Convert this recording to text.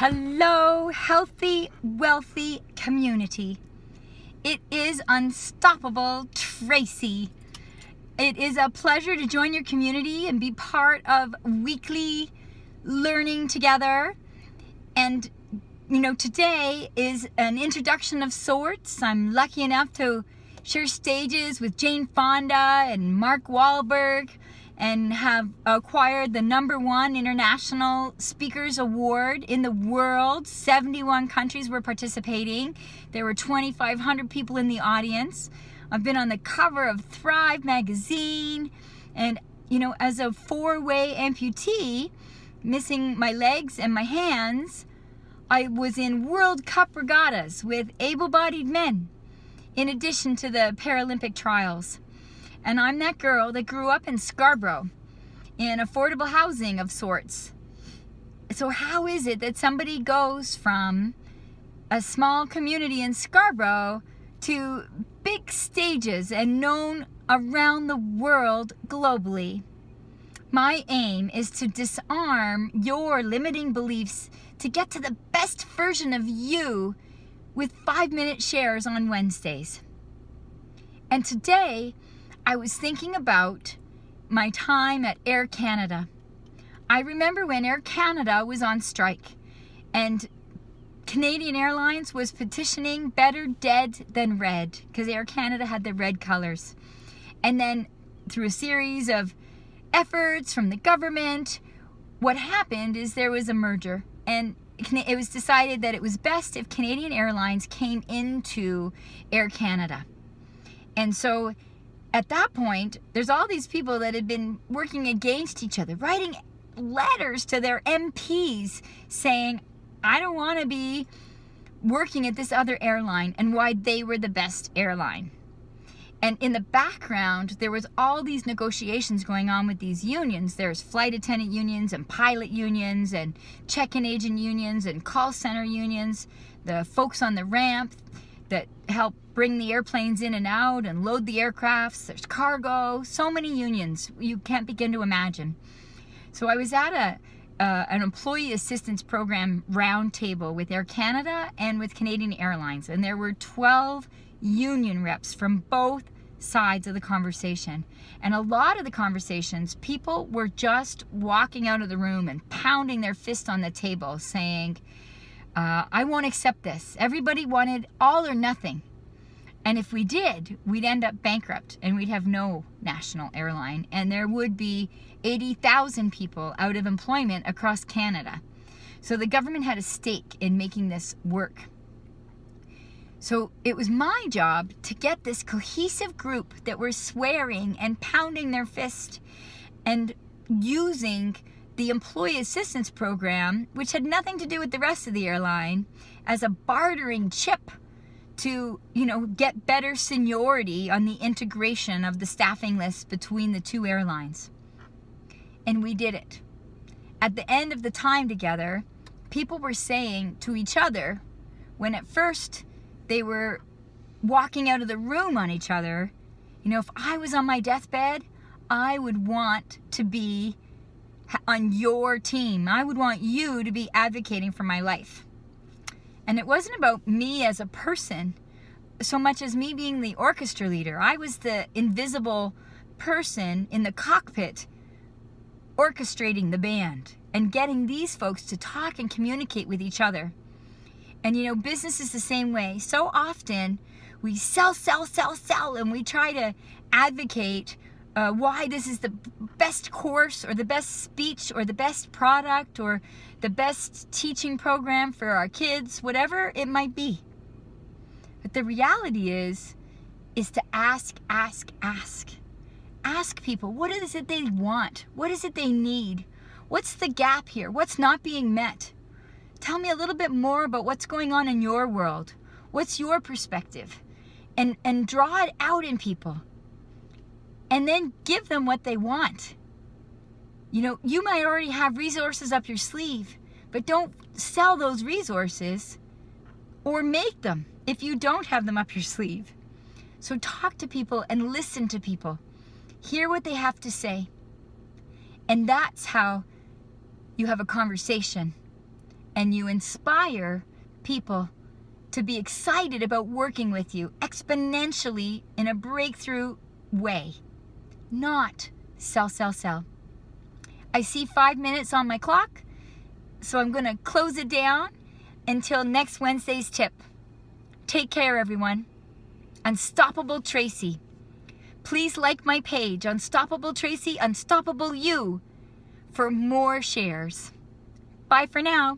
Hello, healthy, wealthy community. It is Unstoppable Tracy. It is a pleasure to join your community and be part of weekly learning together. And, today is an introduction of sorts. I'm lucky enough to share stages with Jane Fonda and Mark Wahlberg, and have acquired the #1 International Speakers Award in the world. 71 countries were participating. There were 2,500 people in the audience. I've been on the cover of Thrive magazine, and as a 4-way amputee, missing my legs and my hands, I was in World Cup regattas with able-bodied men, in addition to the Paralympic trials. And I'm that girl that grew up in Scarborough in affordable housing of sorts. So how is it that somebody goes from a small community in Scarborough to big stages and known around the world globally? My aim is to disarm your limiting beliefs to get to the best version of you with 5-minute shares on Wednesdays. And today, I was thinking about my time at Air Canada. I remember when Air Canada was on strike and Canadian Airlines was petitioning better dead than red, because Air Canada had the red colors. And then through a series of efforts from the government, what happened is there was a merger, and it was decided that it was best if Canadian Airlines came into Air Canada. And so at that point, there's all these people that had been working against each other, writing letters to their MPs saying, I don't want to be working at this other airline, and why they were the best airline. And in the background, there was all these negotiations going on with these unions. There's flight attendant unions and pilot unions and check-in agent unions and call center unions, the folks on the ramp that help bring the airplanes in and out and load the aircrafts. There's cargo, so many unions you can't begin to imagine. So I was at an employee assistance program roundtable with Air Canada and with Canadian Airlines, and there were 12 union reps from both sides of the conversation. And a lot of the conversations, people were just walking out of the room and pounding their fist on the table saying, I won't accept this. Everybody wanted all or nothing. And if we did, we'd end up bankrupt and we'd have no national airline, and there would be 80,000 people out of employment across Canada. So the government had a stake in making this work. So it was my job to get this cohesive group that were swearing and pounding their fist and using the employee assistance program, which had nothing to do with the rest of the airline, as a bartering chip to, get better seniority on the integration of the staffing list between the two airlines. And we did it. At the end of the time together, people were saying to each other, when at first they were walking out of the room on each other, if I was on my deathbed, I would want to be on your team. I would want you to be advocating for my life. And it wasn't about me as a person so much as me being the orchestra leader. I was the invisible person in the cockpit orchestrating the band and getting these folks to talk and communicate with each other. And business is the same way. So often we sell, and we try to advocate why this is the best course or the best speech or the best product or the best teaching program for our kids, whatever it might be. But the reality is to ask. Ask people, what is it they want? What is it they need? What's the gap here? What's not being met? Tell me a little bit more about what's going on in your world. What's your perspective? And draw it out in people. And then give them what they want. You might already have resources up your sleeve, but don't sell those resources or make them if you don't have them up your sleeve. So talk to people and listen to people. Hear what they have to say. And that's how you have a conversation and you inspire people to be excited about working with you exponentially in a breakthrough way. Not sell, sell, sell. I see 5 minutes on my clock, so I'm going to close it down until next Wednesday's tip. Take care, everyone. Unstoppable Tracy. Please like my page, Unstoppable Tracy, Unstoppable You, for more shares. Bye for now.